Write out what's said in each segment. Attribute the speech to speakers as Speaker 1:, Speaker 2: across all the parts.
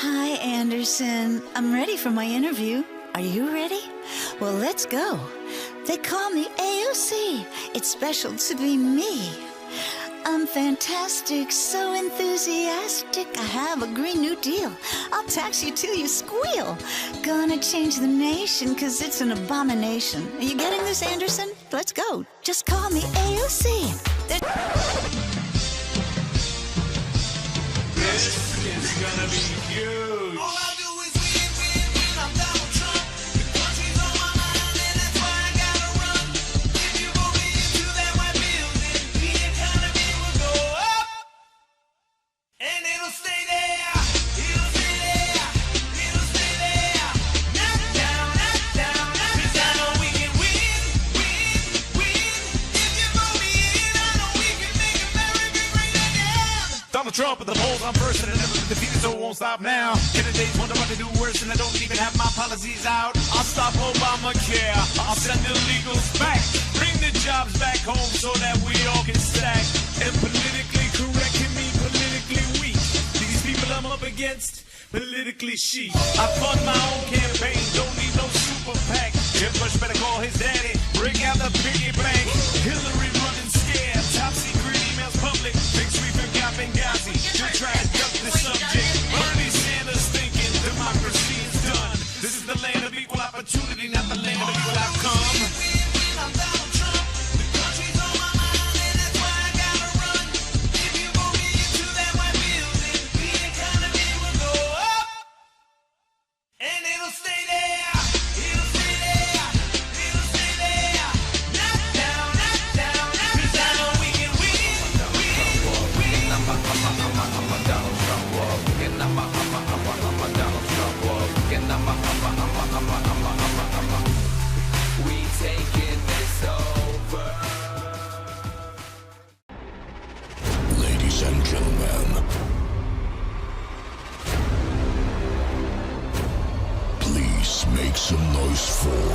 Speaker 1: Hi, Anderson. I'm ready for my interview. Are you ready? Well, let's go. They call me AOC. It's special to be me. I'm fantastic, so enthusiastic. I have a Green New Deal. I'll tax you till you squeal. Gonna change the nation, 'cause it's an abomination. Are you getting this, Anderson? Let's go. Just call me AOC.
Speaker 2: This is gonna be huge. All I do is win, win, win. I'm Donald Trump. The country's on my mind, and that's why I gotta run. If you vote me into that white building, the economy will go up, and it'll stay there. It'll stay there. It'll stay there. Knock down, knock down, knock down. 'Cause I know we can win, win, win. If you vote me in, I know we can make America great again. Donald Trump at the polls, I'm first and I never been defeated, so it won't stop now. Candidates wonder what to do worse, and I don't even have my policies out. I'll stop Obamacare, I'll send illegals back, bring the jobs back home so that we all can stack. And politically correct can mean politically weak. These people I'm up against, politically chic. I fund my own campaign, don't need no super PAC. Jim Bush better call his daddy, break out the piggy bank. Hillary running scared, top secret emails public. Big sweep and got Benghazi, you're trying to duck the subject. Bernie Sanders thinking democracy is done. This is the land of equal opportunity, not the land of equal outcome. I'm Donald Trump, the country's on my mind, and that's why I gotta run. If you vote me into that white building, the economy will go up, and it'll stay there. It'll stay there. It'll stay there. Knock down, knock down, knock down. 'Cause I know we can win, win, win.
Speaker 3: We taking this over.
Speaker 4: Ladies and gentlemen, please make some noise for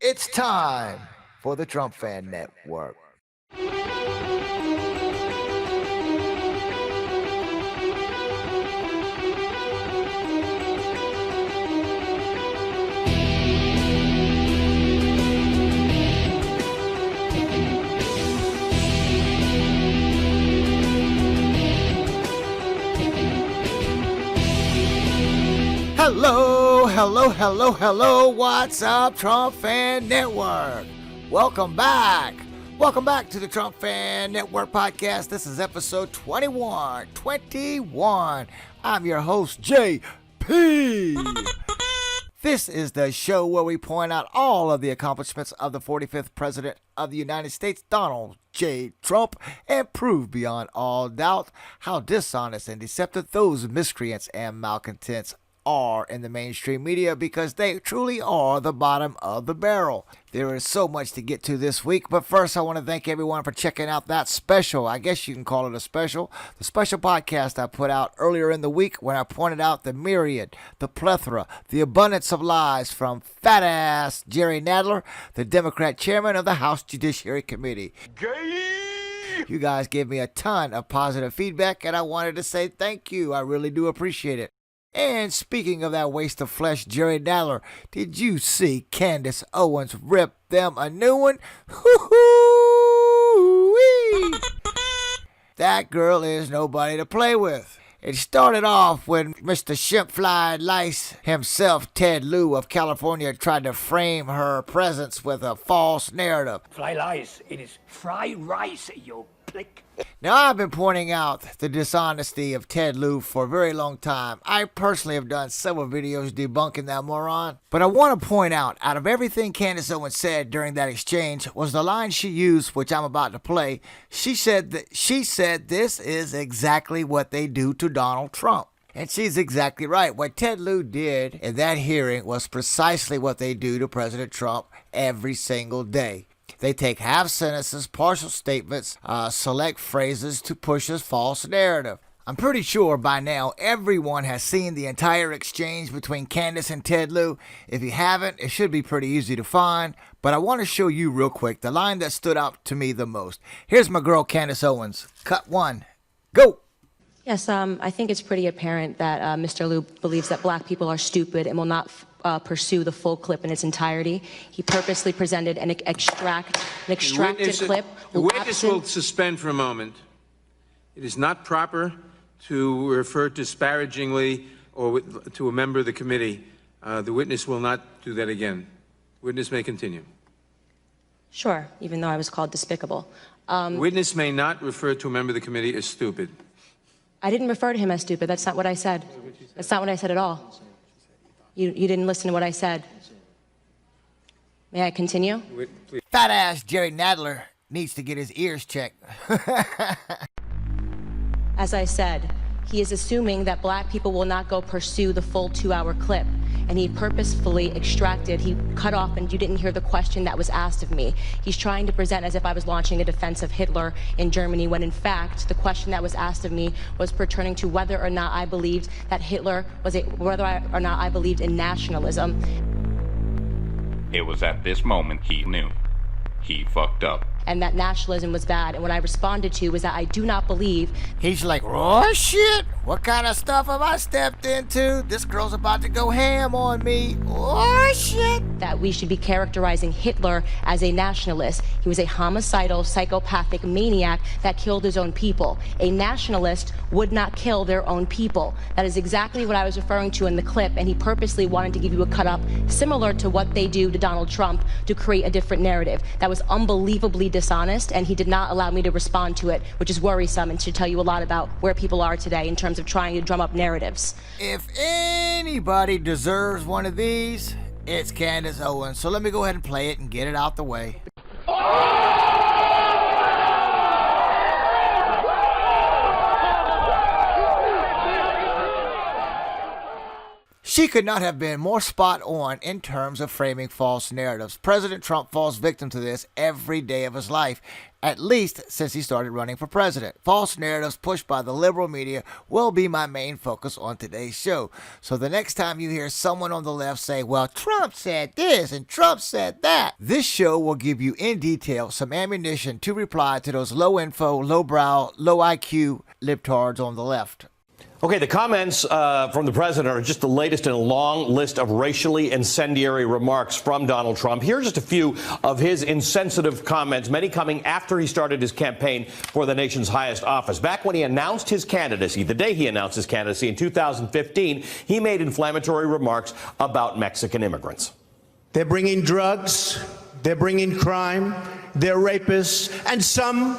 Speaker 5: It's time for the Trump Fan Network. Hello, what's up, Trump Fan Network? Welcome back to the Trump Fan Network Podcast. This is episode 21. I'm your host, JP. This is the show where we point out all of the accomplishments of the 45th President of the United States, Donald J. Trump, and prove beyond all doubt how dishonest and deceptive those miscreants and malcontents are in the mainstream media, because they truly are the bottom of the barrel. There is so much to get to this week, but first I want to thank everyone for checking out that special, I guess you can call it a special, the special podcast I put out earlier in the week when I pointed out the myriad, the plethora, the abundance of lies from fat-ass Jerry Nadler, the Democrat chairman of the House Judiciary Committee. You guys gave me a ton of positive feedback, and I wanted to say thank you. I really do appreciate it. And speaking of that waste of flesh, Jerry Nadler, did you see Candace Owens rip them a new one? Hoo-hoo-wee! That girl is nobody to play with. It started off when Mr. Shimp-Fly Lice himself, Ted Lieu of California, tried to frame her presence with a false narrative.
Speaker 6: Fly lice. It is fried rice, you prick.
Speaker 5: Now, I've been pointing out the dishonesty of Ted Lieu for a very long time. I personally have done several videos debunking that moron. But I want to point out of everything Candace Owens said during that exchange was the line she used, which I'm about to play. She said this is exactly what they do to Donald Trump. And she's exactly right. What Ted Lieu did in that hearing was precisely what they do to President Trump every single day. They take half sentences, partial statements, select phrases to push his false narrative. I'm pretty sure by now everyone has seen the entire exchange between Candace and Ted Lieu. If you haven't, it should be pretty easy to find, but I want to show you real quick the line that stood out to me the most. Here's my girl Candace Owens. Cut 1. Go!
Speaker 7: Yes, I think it's pretty apparent that Mr. Lieu believes that black people are stupid and will not pursue the full clip in its entirety. He purposely presented an extracted clip.
Speaker 8: The witness will suspend for a moment. It is not proper to refer disparagingly or to a member of the committee. The witness will not do that again. Witness may continue.
Speaker 7: Sure, even though I was called despicable.
Speaker 8: Witness may not refer to a member of the committee as stupid.
Speaker 7: I didn't refer to him as stupid. That's not what I said. That's not what I said at all. You didn't listen to what I said. May I continue?
Speaker 5: Fat ass Jerry Nadler needs to get his ears checked.
Speaker 7: As I said, he is assuming that black people will not go pursue the full 2-hour clip. And he purposefully he cut off, and you didn't hear the question that was asked of me. He's trying to present as if I was launching a defense of Hitler in Germany, when in fact, the question that was asked of me was pertaining to whether or not I believed that whether or not I believed in nationalism.
Speaker 9: It was at this moment he knew. He fucked up.
Speaker 7: And that nationalism was bad. And what I responded to was that I do not believe.
Speaker 5: He's like, oh shit, what kind of stuff have I stepped into? This girl's about to go ham on me. Oh shit.
Speaker 7: That we should be characterizing Hitler as a nationalist. He was a homicidal, psychopathic maniac that killed his own people. A nationalist would not kill their own people. That is exactly what I was referring to in the clip, and he purposely wanted to give you a cut-up similar to what they do to Donald Trump to create a different narrative. That was unbelievably dishonest, and he did not allow me to respond to it, which is worrisome and should tell you a lot about where people are today in terms of trying to drum up narratives.
Speaker 5: If anybody deserves one of these, it's Candace Owens. So let me go ahead and play it and get it out the way. She could not have been more spot on in terms of framing false narratives. President Trump falls victim to this every day of his life, at least since he started running for president. False narratives pushed by the liberal media will be my main focus on today's show. So the next time you hear someone on the left say, well, Trump said this and Trump said that, this show will give you in detail some ammunition to reply to those low info, low brow, low IQ libtards on the left.
Speaker 10: Okay, the comments from the president are just the latest in a long list of racially incendiary remarks from Donald Trump. Here's just a few of his insensitive comments, many coming after he started his campaign for the nation's highest office. Back when he announced his candidacy, the day he announced his candidacy in 2015, he made inflammatory remarks about Mexican immigrants.
Speaker 11: They're bringing drugs, they're bringing crime, they're rapists, and some,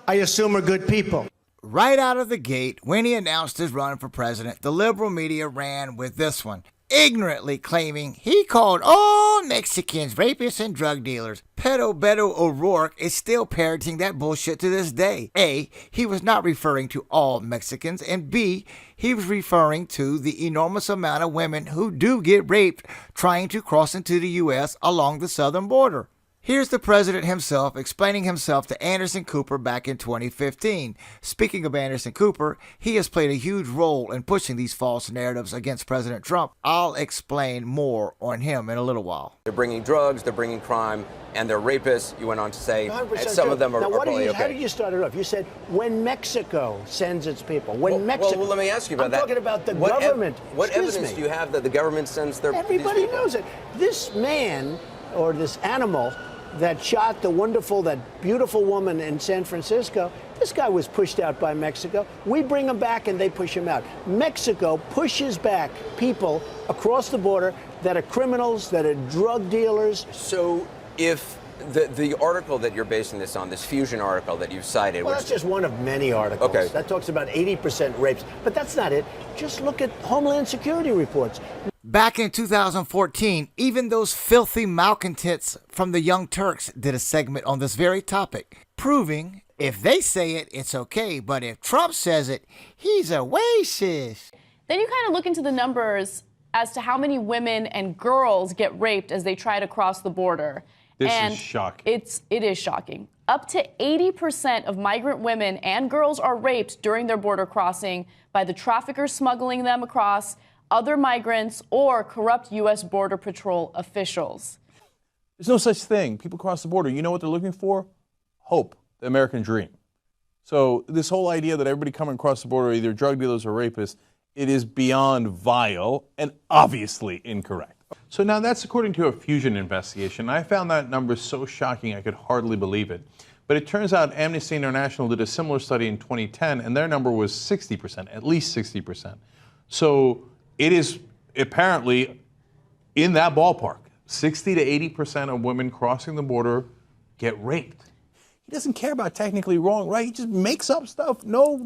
Speaker 11: I assume, are good people.
Speaker 5: Right out of the gate, when he announced his run for president, the liberal media ran with this one, ignorantly claiming he called all Mexicans rapists and drug dealers. Pedo Beto O'Rourke is still parroting that bullshit to this day. A, he was not referring to all Mexicans, and B, he was referring to the enormous amount of women who do get raped trying to cross into the U.S. along the southern border. Here's the president himself explaining himself to Anderson Cooper back in 2015. Speaking of Anderson Cooper, he has played a huge role in pushing these false narratives against President Trump. I'll explain more on him in a little while.
Speaker 12: They're bringing drugs, they're bringing crime, and they're rapists, you went on to say, and some of them are probably okay.
Speaker 11: How did you start it off? You said, when Mexico sends its people. When Mexico...
Speaker 12: Well, let me ask you about that.
Speaker 11: I'm talking about the government.
Speaker 12: What evidence do you have that the government sends their...
Speaker 11: Everybody knows it. This man, or this animal, that shot that beautiful woman in San Francisco, this guy was pushed out by Mexico. We bring him back and they push him out. Mexico pushes back people across the border that are criminals, that are drug dealers.
Speaker 12: So if the article that you're basing this on, this Fusion article that you've cited...
Speaker 11: Well, that's just one of many articles.
Speaker 12: Okay.
Speaker 11: That talks about 80% rapes. But that's not it. Just look at Homeland Security reports.
Speaker 5: Back in 2014, even those filthy malcontents from the Young Turks did a segment on this very topic, proving if they say it, it's okay, but if Trump says it, he's a racist.
Speaker 13: Then you kind of look into the numbers as to how many women and girls get raped as they try to cross the border.
Speaker 14: This is shocking.
Speaker 13: It is shocking. Up to 80% of migrant women and girls are raped during their border crossing by the traffickers smuggling them across, other migrants, or corrupt U.S. Border Patrol officials.
Speaker 14: There's no such thing. People cross the border. You know what they're looking for? Hope, the American dream. So this whole idea that everybody coming across the border are either drug dealers or rapists, it is beyond vile and obviously incorrect. So now that's according to a Fusion investigation. I found that number so shocking I could hardly believe it. But it turns out Amnesty International did a similar study in 2010, and their number was 60%, at least 60%. So it is apparently in that ballpark. 60 to 80% of women crossing the border get raped. He doesn't care about technically wrong, right? He just makes up stuff. No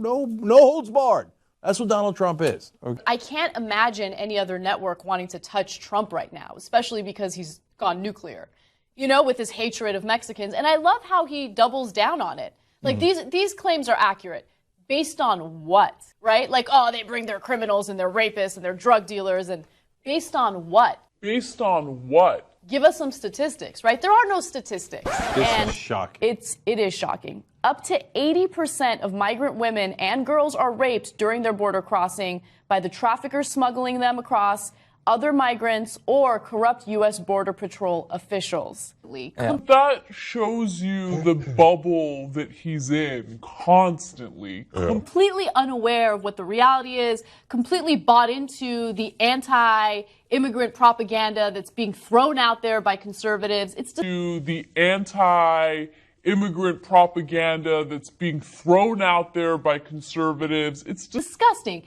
Speaker 14: holds barred. That's what Donald Trump is. Okay.
Speaker 13: I can't imagine any other network wanting to touch Trump right now, especially because he's gone nuclear, you know, with his hatred of Mexicans. And I love how he doubles down on it. Like, these claims are accurate. Based on what, right? Like, oh, they bring their criminals and their rapists and their drug dealers, and based on what?
Speaker 15: Based on what?
Speaker 13: Give us some statistics, right? There are no statistics.
Speaker 14: This is shocking.
Speaker 13: It is shocking. Up to 80% of migrant women and girls are raped during their border crossing by the traffickers smuggling them across, other migrants, or corrupt U.S. Border Patrol officials.
Speaker 15: That shows you the bubble that he's in constantly.
Speaker 13: Completely unaware of what the reality is, completely bought into the anti-immigrant propaganda that's being thrown out there by conservatives. It's
Speaker 15: the anti-immigrant propaganda that's being thrown out there by conservatives. It's
Speaker 13: disgusting.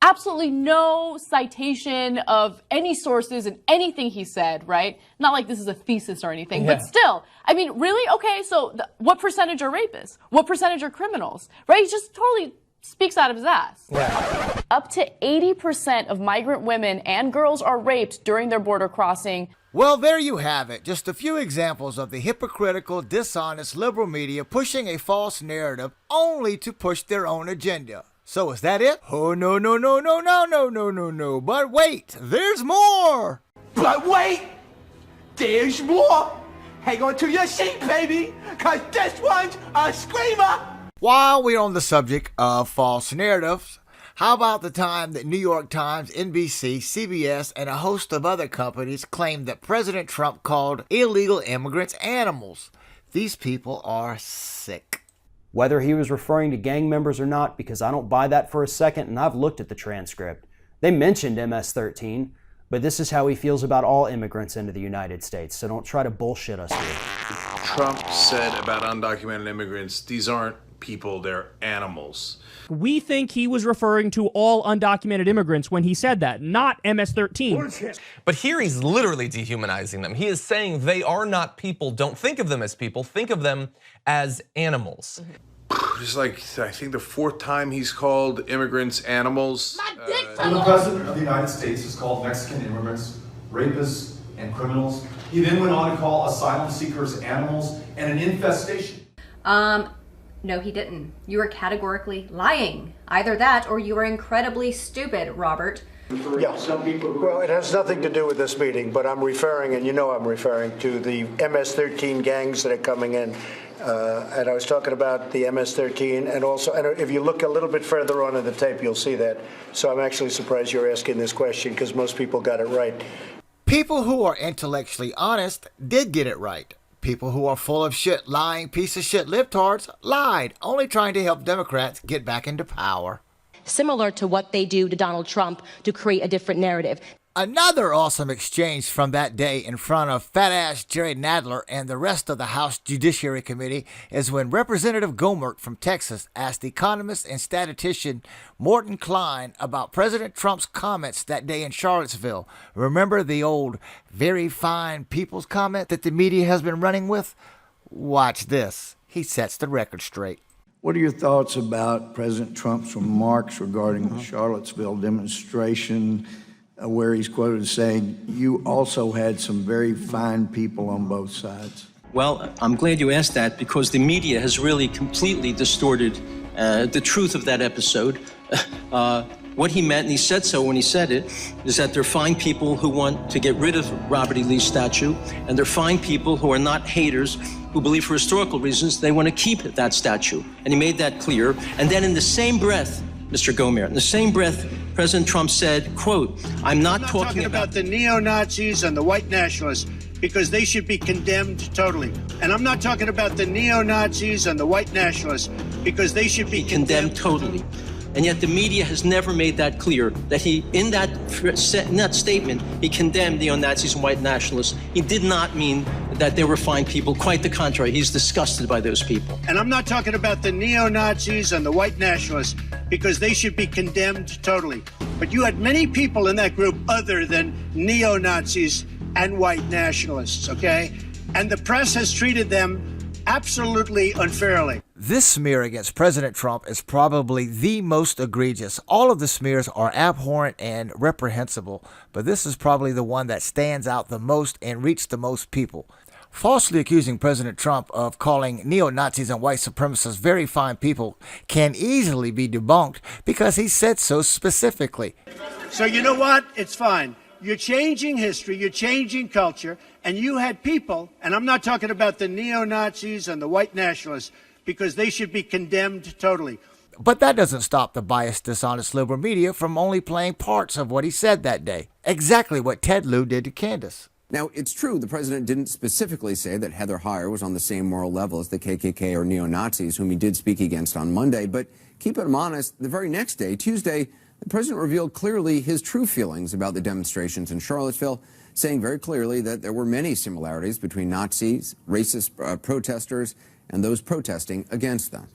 Speaker 13: Absolutely no citation of any sources in anything he said, right? Not like this is a thesis or anything, but still, I mean, really? Okay, so what percentage are rapists? What percentage are criminals? Right? He just totally speaks out of his ass.
Speaker 10: Yeah.
Speaker 13: Up to 80% of migrant women and girls are raped during their border crossing.
Speaker 5: Well, there you have it. Just a few examples of the hypocritical, dishonest liberal media pushing a false narrative only to push their own agenda. So is that it? Oh, no. But wait, there's more.
Speaker 6: But wait, there's more. Hang on to your seat, baby, because this one's a screamer.
Speaker 5: While we're on the subject of false narratives, how about the time that New York Times, NBC, CBS, and a host of other companies claimed that President Trump called illegal immigrants animals? These people are sick.
Speaker 16: Whether he was referring to gang members or not, because I don't buy that for a second, and I've looked at the transcript. They mentioned MS-13, but this is how he feels about all immigrants into the United States, so don't try to bullshit us here.
Speaker 17: Trump said about undocumented immigrants, these aren't people, they're animals.
Speaker 18: We think he was referring to all undocumented immigrants when he said that, not MS-13.
Speaker 19: But here he's literally dehumanizing them. He is saying they are not people. Don't think of them as people. Think of them as animals.
Speaker 17: Just like, I think the fourth time he's called immigrants animals.
Speaker 20: When the President of the United States has called Mexican immigrants rapists and criminals, he then went on to call asylum seekers animals and an infestation.
Speaker 21: No, he didn't. You are categorically lying. Either that or you are incredibly stupid, Robert.
Speaker 11: Yeah. Well, it has nothing to do with this meeting, but I'm referring, and you know I'm referring, to the MS-13 gangs that are coming in. And I was talking about the MS-13, and also, and if you look a little bit further on in the tape, you'll see that. So I'm actually surprised you're asking this question, because most people got it right.
Speaker 5: People who are intellectually honest did get it right. People who are full of shit, lying piece of shit libtards lied, only trying to help Democrats get back into power.
Speaker 7: Similar to what they do to Donald Trump to create a different narrative.
Speaker 5: Another awesome exchange from that day in front of fat-ass Jerry Nadler and the rest of the House Judiciary Committee is when Representative Gohmert from Texas asked economist and statistician Morton Klein about President Trump's comments that day in Charlottesville. Remember the old very fine people's comment that the media has been running with? Watch this. He sets the record straight.
Speaker 22: What are your thoughts about President Trump's remarks regarding the Charlottesville demonstration, where he's quoted as saying, you also had some very fine people on both sides?
Speaker 23: Well, I'm glad you asked that, because the media has really completely distorted the truth of that episode. What he meant, and he said so when he said it, is that they're fine people who want to get rid of Robert E. Lee's statue, and they're fine people who are not haters, who believe for historical reasons they want to keep that statue. And he made that clear. And then in the same breath, Mr. Gomer, in the same breath, President Trump said, quote, I'm not talking
Speaker 11: about the neo-Nazis and the white nationalists, because they should be condemned totally. And I'm not talking about the neo-Nazis and the white nationalists, because they should be condemned
Speaker 23: totally. And yet the media has never made that clear, that he, in that statement, he condemned neo-Nazis and white nationalists. He did not mean that they were fine people. Quite the contrary. He's disgusted by those people.
Speaker 11: And I'm not talking about the neo-Nazis and the white nationalists, because they should be condemned totally. But you had many people in that group other than neo-Nazis and white nationalists, okay? And the press has treated them absolutely unfairly.
Speaker 5: This smear against President Trump is probably the most egregious. All of the smears are abhorrent and reprehensible, but this is probably the one that stands out the most and reached the most people. Falsely accusing President Trump of calling neo-Nazis and white supremacists very fine people can easily be debunked because he said so specifically.
Speaker 11: So you know what? It's fine. You're changing history, you're changing culture, and you had people, and I'm not talking about the neo-Nazis and the white nationalists, because they should be condemned totally.
Speaker 5: But that doesn't stop the biased, dishonest liberal media from only playing parts of what he said that day. Exactly what Ted Lieu did to Candace.
Speaker 1: Now, it's true the president didn't specifically say that Heather Heyer was on the same moral level as the KKK or neo-Nazis, whom he did speak against on Monday. But keeping him honest, the very next day, Tuesday, the president revealed clearly his true feelings about the demonstrations in Charlottesville, saying very clearly that there were many similarities between Nazis, racist protesters, and those protesting against them.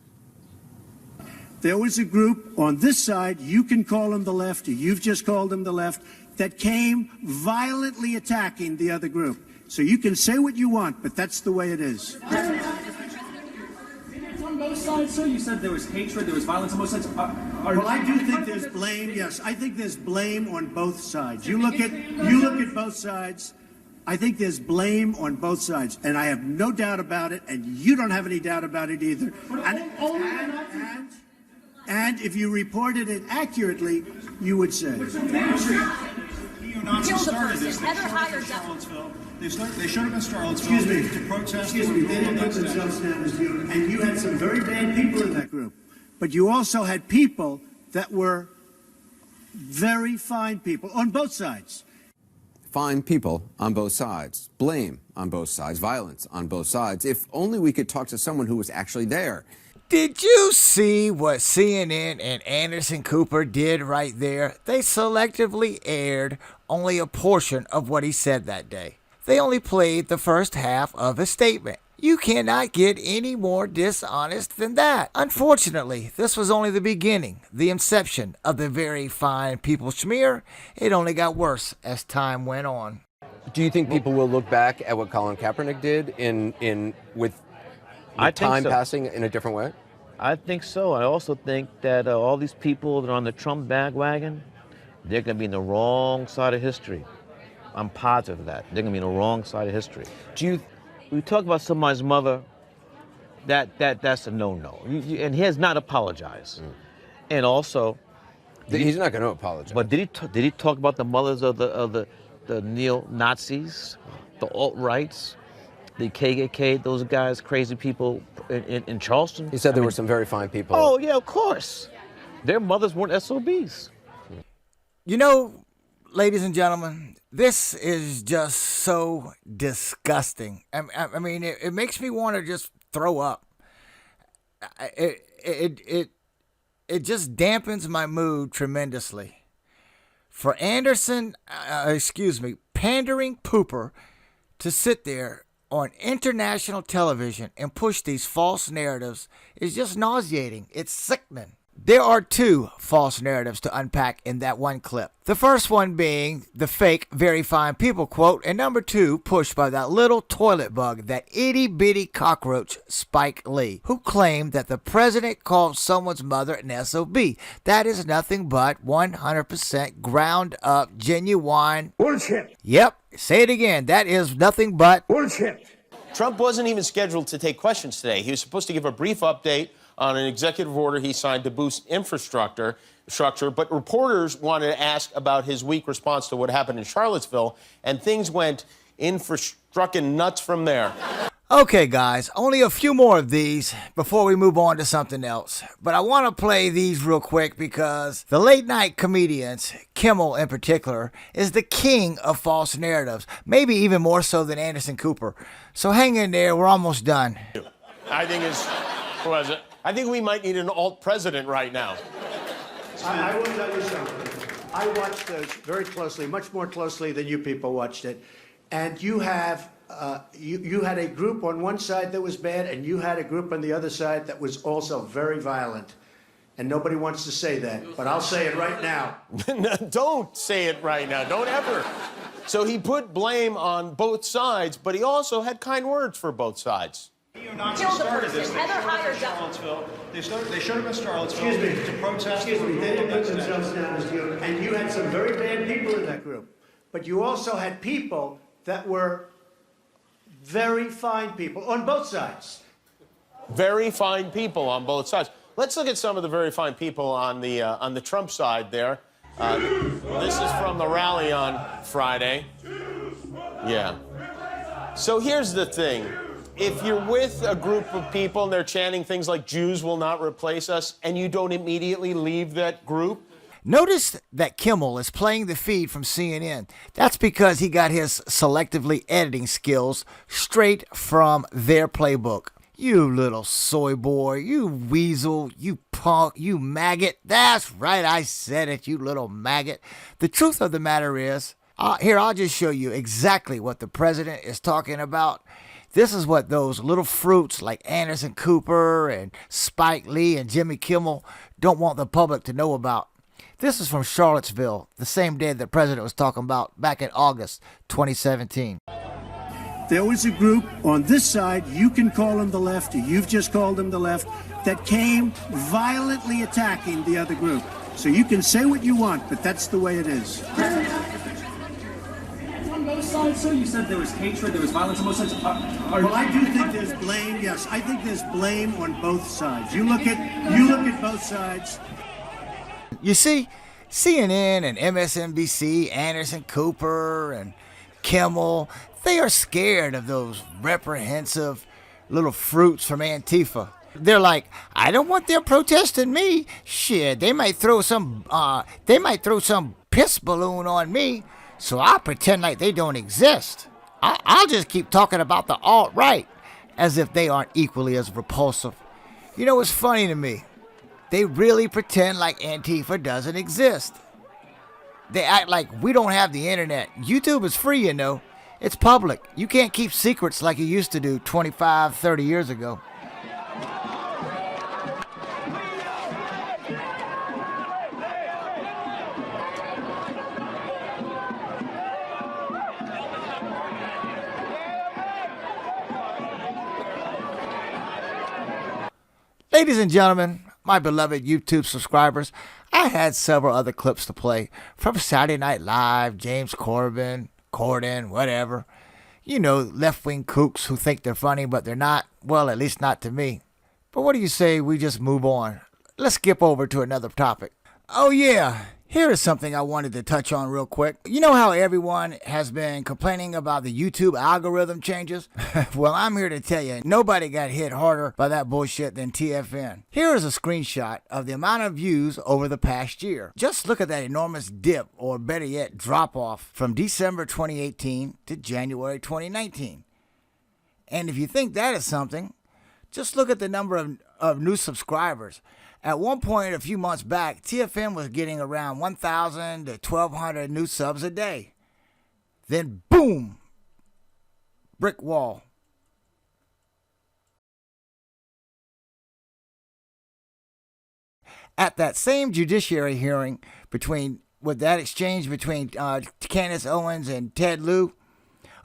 Speaker 11: There was a group on this side, you can call them the left, or you've just called them the left, that came violently attacking the other group. So you can say what you want, but that's the way it is.
Speaker 2: It's on both sides, sir. You said there was hatred, there was violence on both sides.
Speaker 11: Well, I do think there's blame. Yes, I think there's blame on both sides. You look at both sides. I think there's blame on both sides, and I have no doubt about it, and you don't have any doubt about it either. And if you reported it accurately, you would say.
Speaker 2: Neo-Nazis started this. They showed up in Charlottesville to protest.
Speaker 11: Excuse me, they didn't put themselves down as you, and you had some very bad people in that group. But you also had people that were very fine people on both sides.
Speaker 1: Fine people on both sides, blame on both sides, violence on both sides. If only we could talk to someone who was actually there.
Speaker 5: Did you see what CNN and Anderson Cooper did right there? They selectively aired only a portion of what he said that day. They only played the first half of his statement. You cannot get any more dishonest than that. Unfortunately, this was only the beginning, the inception of the very fine people smear. It only got worse as time went on.
Speaker 12: Do you think people will look back at what Colin Kaepernick did with time passing in a different way?
Speaker 3: I think so. I also think that all these people that are on the Trump bandwagon, they're going to be in the wrong side of history. I'm positive of that. They're going to be in the wrong side of history. We talk about somebody's mother, that's a no-no. And he has not apologized. And also,
Speaker 12: he's not going to apologize.
Speaker 3: But did he talk about the mothers of the neo-Nazis, the alt-rights, the KKK, those guys, crazy people in Charleston?
Speaker 12: He said there were some very fine people.
Speaker 3: Oh, yeah, of course. Their mothers weren't SOBs.
Speaker 5: You know, ladies and gentlemen, this is just so disgusting. I mean, it makes me want to just throw up. It just dampens my mood tremendously. For Anderson, pandering pooper to sit there on international television and push these false narratives is just nauseating. It's sickening. There are two false narratives to unpack in that one clip. The first one being the fake very fine people quote, and number two pushed by that little toilet bug, that itty bitty cockroach Spike Lee, who claimed that the president called someone's mother an SOB. That is nothing but 100% ground up, genuine
Speaker 11: bullshit.
Speaker 5: Yep, say it again. That is nothing but
Speaker 11: bullshit.
Speaker 10: Trump wasn't even scheduled to take questions today. He was supposed to give a brief update on an executive order he signed to boost infrastructure, but reporters wanted to ask about his weak response to what happened in Charlottesville, and things went infrastruckin' nuts from there.
Speaker 5: Okay, guys, only a few more of these before we move on to something else. But I want to play these real quick because the late night comedians, Kimmel in particular, is the king of false narratives, maybe even more so than Anderson Cooper. So hang in there, we're almost done.
Speaker 10: I think we might need an alt president right now.
Speaker 11: I will tell you something. I watched those very closely, much more closely than you people watched it. And you have, you had a group on one side that was bad, and you had a group on the other side that was also very violent. And nobody wants to say that, but I'll say it right now.
Speaker 10: Don't say it right now. Don't ever. So he put blame on both sides, but he also had kind words for both sides.
Speaker 2: Neo-Nazis started this. They showed up in Charlottesville. They showed up in Charlottesville to protest.
Speaker 11: Excuse me. They didn't put themselves down as you. And you had some very bad people in that group. But you also had people that were very fine people on both sides.
Speaker 10: Very fine people on both sides. Let's look at some of the very fine people on the Trump side there. This is from the rally on Friday. Yeah. So here's the thing. If you're with a group of people and they're chanting things like Jews will not replace us, and you don't immediately leave that group.
Speaker 5: Notice that Kimmel is playing the feed from CNN. That's because he got his selectively editing skills straight from their playbook. You little soy boy, you weasel, you punk, you maggot. That's right, I said it, you little maggot. The truth of the matter is, I'll just show you exactly what the president is talking about. This is what those little fruits like Anderson Cooper and Spike Lee and Jimmy Kimmel don't want the public to know about. This is from Charlottesville, the same day the president was talking about back in August 2017.
Speaker 11: There was a group on this side, you can call them the left, or you've just called them the left, that came violently attacking the other group. So you can say what you want, but that's the way it is.
Speaker 2: On both sides, sir, you said there was hatred, there was violence on both sides.
Speaker 11: Well, I do think there's blame, yes. I think there's blame on both sides. You look at both sides.
Speaker 5: You see, CNN and MSNBC, Anderson Cooper and Kimmel, they are scared of those reprehensive little fruits from Antifa. They're like, I don't want them protesting me. Shit, they might throw some piss balloon on me, so I'll pretend like they don't exist. I'll just keep talking about the alt-right as if they aren't equally as repulsive. You know what's funny to me? They really pretend like Antifa doesn't exist. They act like we don't have the internet. YouTube is free, you know. It's public. You can't keep secrets like you used to do 25, 30 years ago. Ladies and gentlemen, my beloved YouTube subscribers, I had several other clips to play from Saturday Night Live, James Corden, whatever. You know, left-wing kooks who think they're funny, but they're not. Well, at least not to me. But what do you say we just move on? Let's skip over to another topic. Oh yeah, here is something I wanted to touch on real quick. You know how everyone has been complaining about the YouTube algorithm changes? Well, I'm here to tell you, nobody got hit harder by that bullshit than TFN. Here is a screenshot of the amount of views over the past year. Just look at that enormous dip, or better yet, drop off from December 2018 to January 2019. And if you think that is something, just look at the number of new subscribers. At one point a few months back, TFN was getting around 1,000 to 1,200 new subs a day. Then boom, brick wall. At that same judiciary hearing with that exchange between Candace Owens and Ted Lieu,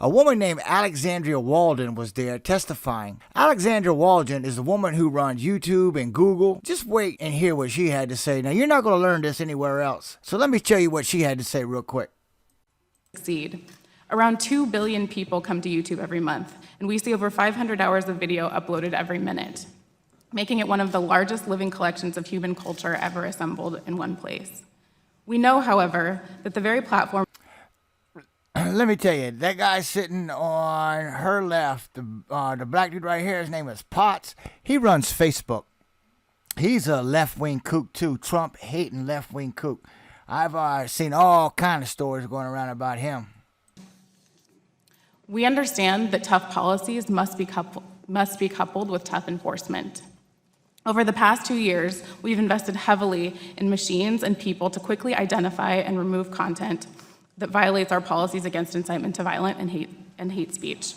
Speaker 5: a woman named Alexandria Walden was there testifying. Alexandria Walden is the woman who runs YouTube and Google. Just wait and hear what she had to say. Now, you're not going to learn this anywhere else. So let me tell you what she had to say real quick.
Speaker 4: Succeed. Around 2 billion people come to YouTube every month, and we see over 500 hours of video uploaded every minute, making it one of the largest living collections of human culture ever assembled in one place. We know, however, that the very platform...
Speaker 5: Let me tell you, that guy sitting on her left, the black dude right here, his name is Potts. He runs Facebook. He's a left-wing kook, too. Trump-hating left-wing kook. I've seen all kind of stories going around about him.
Speaker 4: We understand that tough policies must be coupled with tough enforcement. Over the past 2 years, we've invested heavily in machines and people to quickly identify and remove content that violates our policies against incitement to violence and hate speech.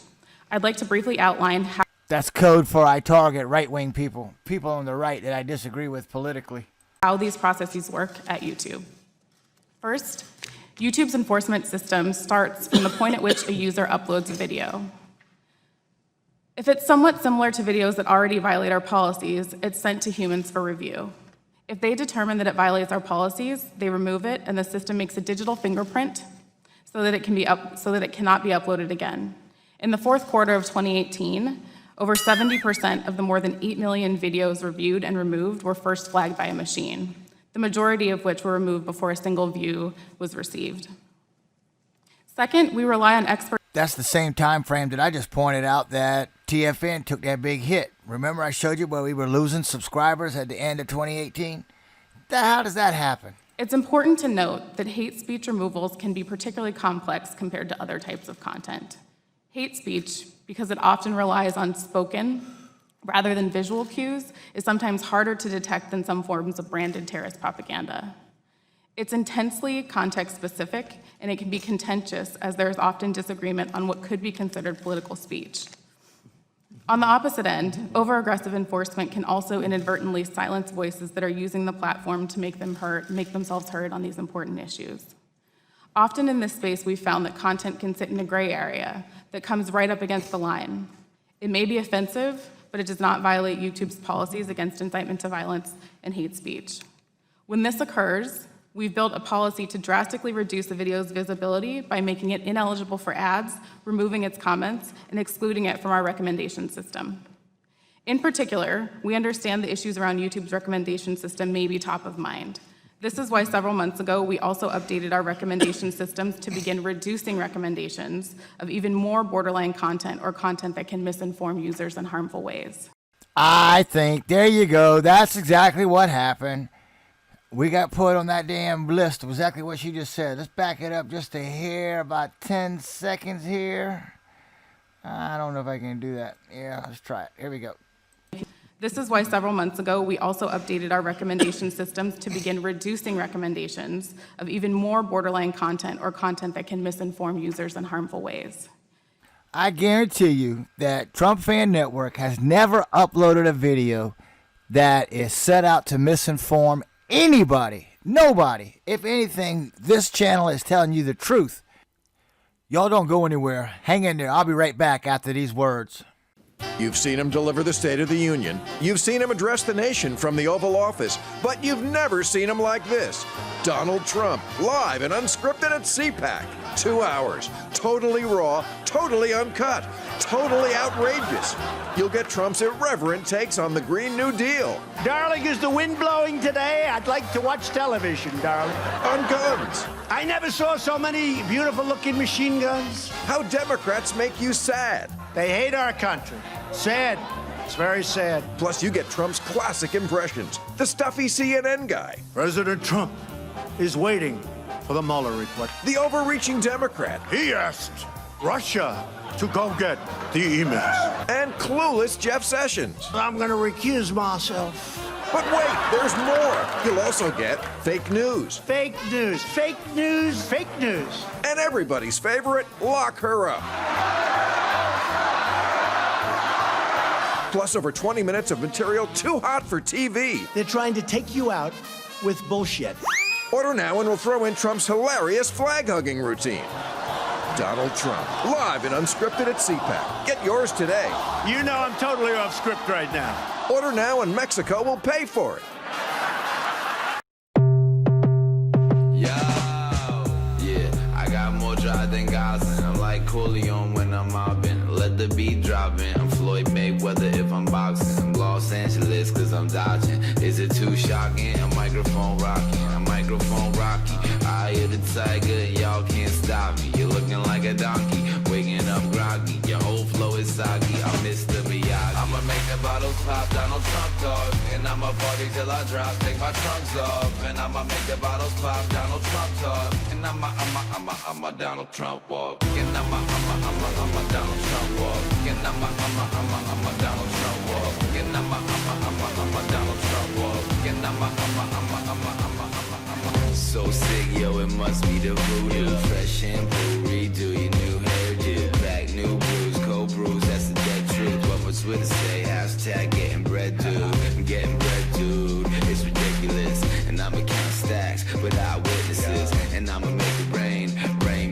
Speaker 4: I'd like to briefly outline how...
Speaker 5: That's code for I target right-wing people, people on the right that I disagree with politically.
Speaker 4: How these processes work at YouTube. First, YouTube's enforcement system starts from the point at which a user uploads a video. If it's somewhat similar to videos that already violate our policies, it's sent to humans for review. If they determine that it violates our policies, they remove it, and the system makes a digital fingerprint so that it cannot be uploaded again. In the fourth quarter of 2018, over 70% of the more than 8 million videos reviewed and removed were first flagged by a machine, the majority of which were removed before a single view was received. Second, we rely on experts.
Speaker 5: That's the same time frame that I just pointed out that TFN took that big hit. Remember I showed you where we were losing subscribers at the end of 2018? How does that happen?
Speaker 4: It's important to note that hate speech removals can be particularly complex compared to other types of content. Hate speech, because it often relies on spoken rather than visual cues, is sometimes harder to detect than some forms of branded terrorist propaganda. It's intensely context-specific, and it can be contentious, as there is often disagreement on what could be considered political speech. On the opposite end, over-aggressive enforcement can also inadvertently silence voices that are using the platform to make themselves heard on these important issues. Often in this space, we've found that content can sit in a gray area that comes right up against the line. It may be offensive, but it does not violate YouTube's policies against incitement to violence and hate speech. When this occurs, we've built a policy to drastically reduce the video's visibility by making it ineligible for ads, removing its comments, and excluding it from our recommendation system. In particular, we understand the issues around YouTube's recommendation system may be top of mind. This is why several months ago, we also updated our recommendation systems to begin reducing recommendations of even more borderline content or content that can misinform users in harmful ways.
Speaker 5: I think, there you go, that's exactly what happened. We got put on that damn list, exactly what she just said. Let's back it up just a hair, about 10 seconds here. I don't know if I can do that. Yeah, let's try it. Here we go.
Speaker 4: This is why several months ago, we also updated our recommendation systems to begin reducing recommendations of even more borderline content or content that can misinform users in harmful ways.
Speaker 5: I guarantee you that Trump Fan Network has never uploaded a video that is set out to misinform anybody, nobody. If anything, this channel is telling you the truth. Y'all don't go anywhere. Hang in there. I'll be right back after these words.
Speaker 8: You've seen him deliver the State of the Union. You've seen him address the nation from the Oval Office, but you've never seen him like this. Donald Trump, live and unscripted at CPAC. 2 hours, totally raw, totally uncut, totally outrageous. You'll get Trump's irreverent takes on the Green New Deal.
Speaker 6: Darling, is the wind blowing today? I'd like to watch television, darling.
Speaker 8: On guns.
Speaker 6: I never saw so many beautiful-looking machine guns.
Speaker 8: How Democrats make you sad.
Speaker 6: They hate our country. Sad. It's very sad.
Speaker 8: Plus, you get Trump's classic impressions. The stuffy CNN guy.
Speaker 6: President Trump is waiting for the Mueller report.
Speaker 8: The overreaching Democrat.
Speaker 6: He asked Russia to go get the emails.
Speaker 8: And clueless Jeff Sessions.
Speaker 6: I'm going to recuse myself.
Speaker 8: But wait, there's more. You'll also get fake news.
Speaker 6: Fake news. Fake news. Fake news.
Speaker 8: And everybody's favorite, lock her up. Plus over 20 minutes of material too hot for TV.
Speaker 6: They're trying to take you out with bullshit.
Speaker 8: Order now and we'll throw in Trump's hilarious flag-hugging routine. Donald Trump, live and unscripted at CPAC. Get yours today.
Speaker 6: You know I'm totally off script right now.
Speaker 8: Order now and Mexico will pay for it.
Speaker 9: Yo, yeah, I got more drive than Gosling. I'm like, dodging. Is it too shocking? A microphone rocking, a microphone rocky. I hear the tiger and y'all can't stop me. You're looking like a donkey, waking up groggy. Your whole flow is soggy. I'm Mr. Miyagi. I'ma make the bottles pop, Donald Trump talk. And I'ma party till I drop, take my trunks off. And I'ma make the bottles pop, Donald Trump talk. And I'm a Donald Trump walk. And I'm a Donald Trump walk. And I'm a Donald Trump walk. And I'm a Donald Trump walk. And I'm so sick, yo, it must be the voodoo. Fresh shampoo, redo your new hairdo. Back new brews, cold brews, that's the dead truth. What was Twitter say? Hashtag getting bread, dude. I'm getting bread, dude. It's ridiculous. And I'ma count stacks without witnesses. And I'ma make it rain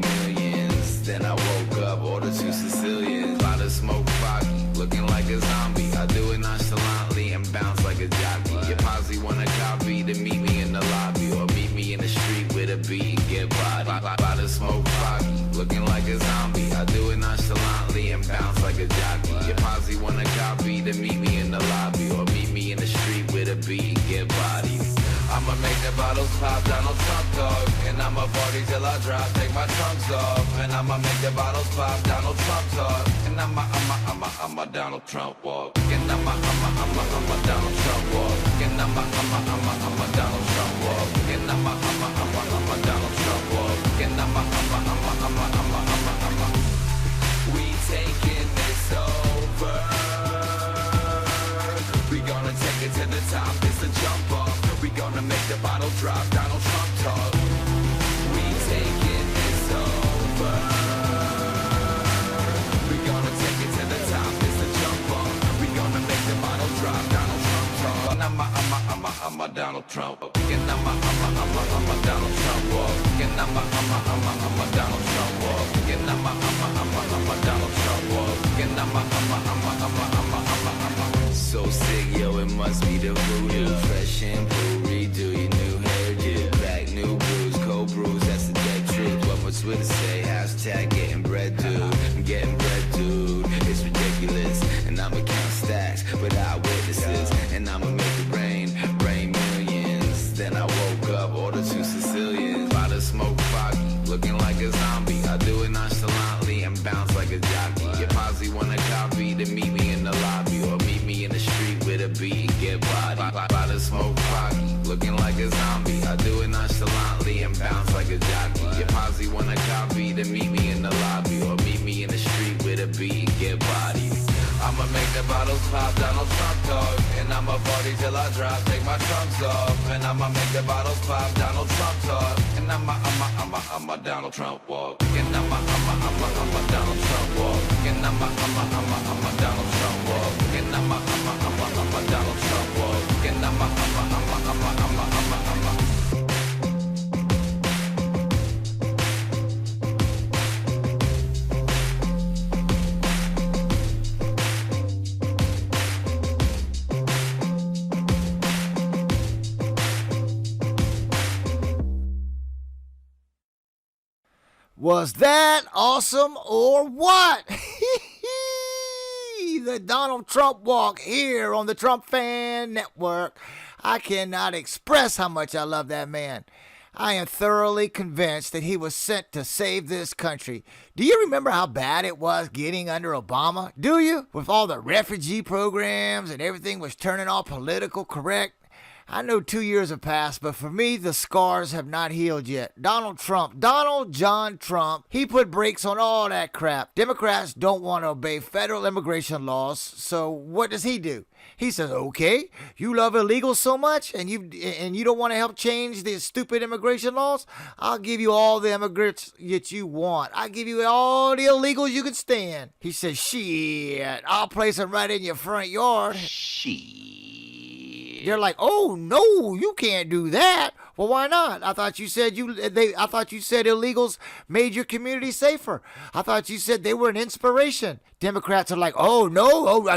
Speaker 9: millions. Then I woke up, ordered 2 Sicilians. Lot of smoke foggy, looking like a zombie. I do it nonchalantly and bounce like a jockey. Your posse wanna copy to meet me in the lobby or meet me in the street with a beat and get body. Lot of smoke foggy, looking like a zombie. I do it nonchalantly and bounce like a jockey. Your posse wanna copy to meet me in the lobby or meet me in the street with a beat and get body. I'ma make the bottles pop, Donald Trump talk. And I'ma party till I drop, take my trunks off. And I'ma make the bottles pop, Donald Trump talk. And I'm a Donald Trump walk. And I'm a Donald Trump walk. And I'm a Donald Trump walk. And I'm a Donald Trump walk. And I'm we taking this over. We gonna take it to the top, it's a jump up. We gonna make the bottle drop, Donald Trump talk. We taking this over. We gonna take it to the top, it's a jump up. We gonna make the bottle drop, Donald Trump talk. And I'm a Donald Trump. And I'm a Donald Trump walk. And I'm a Donald Trump walk. And I'm a Donald Trump walk. And I'm so sick, yo, it must be the voodoo. Fresh shampoo, redo your new hairdo. Back new brews, cold brews, that's the dead truth. What was Twitter say? Hashtag getting bread, dude. I'm getting bread, dude. It's ridiculous. And I'ma count stacks without witnesses. And I'ma make it rain millions. Then I woke up, ordered 2 Sicilians. Lot of smoke foggy, looking like a zombie. I do it nonchalantly and bounce like a jockey. Your posse wanna copy to meet me in the lobby or meet me in the street with a beat and get body. Lot of smoke foggy, looking like a zombie. I do it nonchalantly and bounce like a jockey. Your posse wanna copy to meet me in the lobby or meet me in the street with a beat and get body. I'ma make the bottles pop, Donald Trump talk. And I'ma party till I drop, take my trunks off. And I'ma make the bottles pop, Donald Trump talk. And I'm a Donald Trump walk. And I'm a Donald Trump walk. And I'm a Donald Trump walk. And I'm a Donald Trump walk. And I'm
Speaker 5: Was that awesome or what? The Donald Trump walk here on the Trump Fan Network. I cannot express how much I love that man. I am thoroughly convinced that he was sent to save this country. Do you remember how bad it was getting under Obama? Do you? With all the refugee programs and everything was turning all political correct. I know 2 years have passed, but for me, the scars have not healed yet. Donald John Trump, he put brakes on all that crap. Democrats don't want to obey federal immigration laws, so what does he do? He says, okay, you love illegals so much and you don't want to help change the stupid immigration laws? I'll give you all the immigrants that you want. I'll give you all the illegals you can stand. He says, shit, I'll place them right in your front yard. Shit. They're like, oh no, you can't do that. Well, why not? I thought you said illegals made your community safer. I thought you said they were an inspiration. Democrats are like, oh no,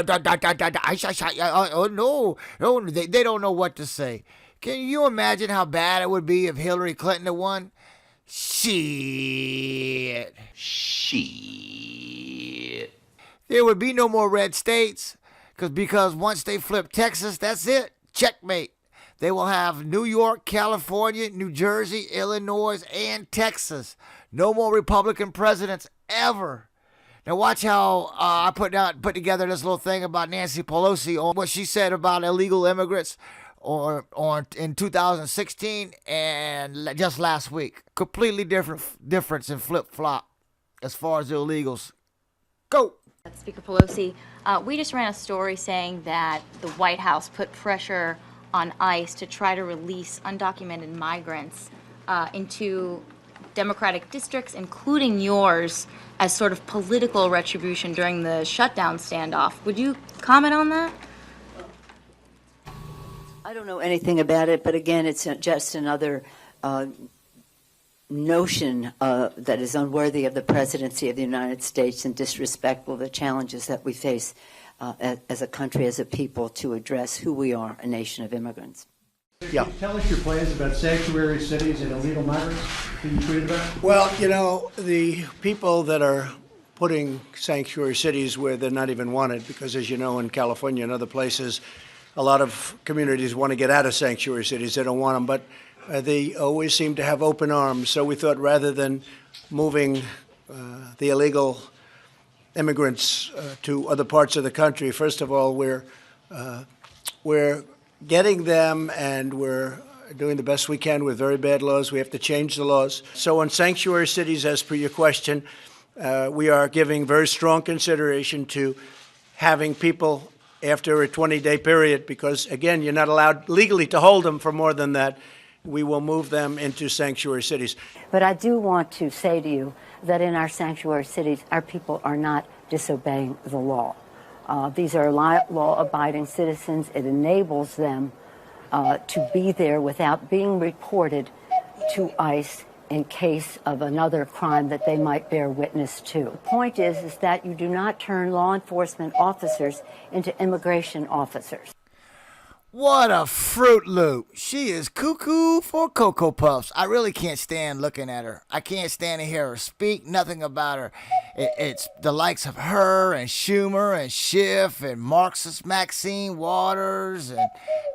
Speaker 5: no, they don't know what to say. Can you imagine how bad it would be if Hillary Clinton had won? Shit. There would be no more red states because once they flip Texas, that's it. Checkmate. They will have New York, California, New Jersey, Illinois, and Texas. No more Republican presidents ever. Now watch how I put together this little thing about Nancy Pelosi on what she said about illegal immigrants in 2016 and just last week. Completely difference in flip-flop as far as the illegals. Go!
Speaker 13: Speaker Pelosi, we just ran a story saying that the White House put pressure on ICE to try to release undocumented migrants into Democratic districts, including yours, as sort of political retribution during the shutdown standoff. Would you comment on that?
Speaker 14: I don't know anything about it, but again, it's just another notion that is unworthy of the presidency of the United States and disrespectful of the challenges that we face as a country, as a people, to address who we are, a nation of immigrants.
Speaker 15: Yeah. Can you tell us your plans about sanctuary cities and illegal migrants that you tweeted about?
Speaker 11: Well, you know, the people that are putting sanctuary cities where they're not even wanted, because as you know, in California and other places, a lot of communities want to get out of sanctuary cities. They don't want them, but they always seem to have open arms. So we thought rather than moving the illegal immigrants to other parts of the country, first of all, we're getting them, and we're doing the best we can with very bad laws. We have to change the laws. So on sanctuary cities, as per your question, we are giving very strong consideration to having people after a 20-day period, because, again, you're not allowed legally to hold them for more than that. We will move them into sanctuary cities.
Speaker 14: But I do want to say to you that in our sanctuary cities, our people are not disobeying the law. These are law-abiding citizens. It enables them to be there without being reported to ICE in case of another crime that they might bear witness to. The point is that you do not turn law enforcement officers into immigration officers.
Speaker 5: What a Fruit Loop. She is cuckoo for Cocoa Puffs. I really can't stand looking at her. I can't stand to hear her speak, nothing about her. It's the likes of her and Schumer and Schiff and Marxist Maxine Waters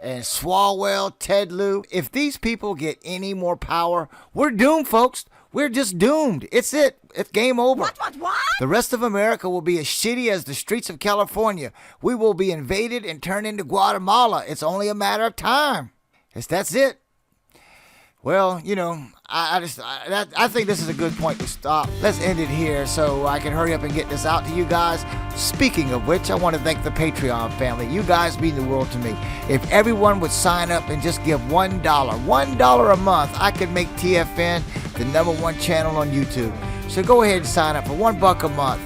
Speaker 5: and Swalwell, Ted Lieu. If these people get any more power, we're doomed, folks. We're just doomed. It's it. It's game over. What? The rest of America will be as shitty as the streets of California. We will be invaded and turned into Guatemala. It's only a matter of time. That's it. Well, you know, I think this is a good point to stop. Let's end it here so I can hurry up and get this out to you guys. Speaking of which, I want to thank the Patreon family. You guys mean the world to me. If everyone would sign up and just give $1 a month, I could make TFN the #1 channel on YouTube. So go ahead and sign up for $1 a month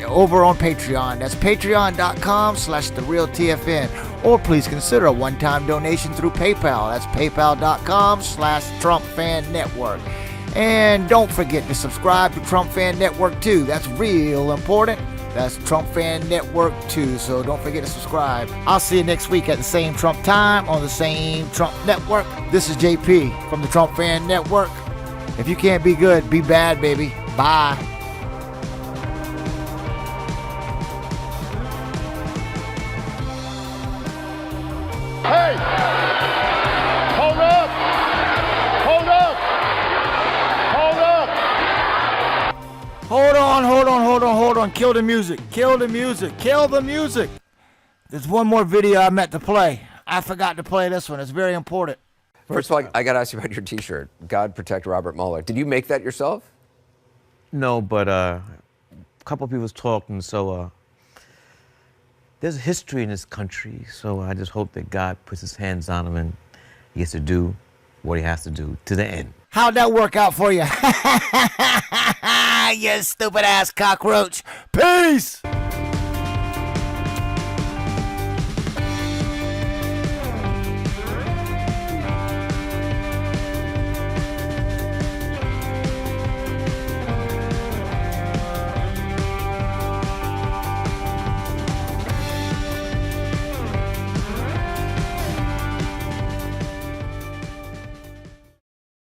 Speaker 5: over on Patreon. That's patreon.com/TheRealTFN. Or please consider a one-time donation through PayPal. That's paypal.com/TrumpFanNetwork. And don't forget to subscribe to Trump Fan Network 2. That's real important. That's Trump Fan Network 2. So don't forget to subscribe. I'll see you next week at the same Trump time on the same Trump Network. This is JP from the Trump Fan Network. If you can't be good, be bad, baby. Bye.
Speaker 6: Hey! Hold up! Hold up! Hold up!
Speaker 5: Hold on. Kill the music. Kill the music. There's one more video I meant to play. I forgot to play this one. It's very important.
Speaker 12: First of all, I got to ask you about your T-shirt. God protect Robert Mueller. Did you make that yourself?
Speaker 3: No, but a couple of people was talking, so there's a history in this country, so I just hope that God puts his hands on him and he gets to do what he has to do to the end.
Speaker 5: How'd that work out for you? You stupid ass cockroach. Peace!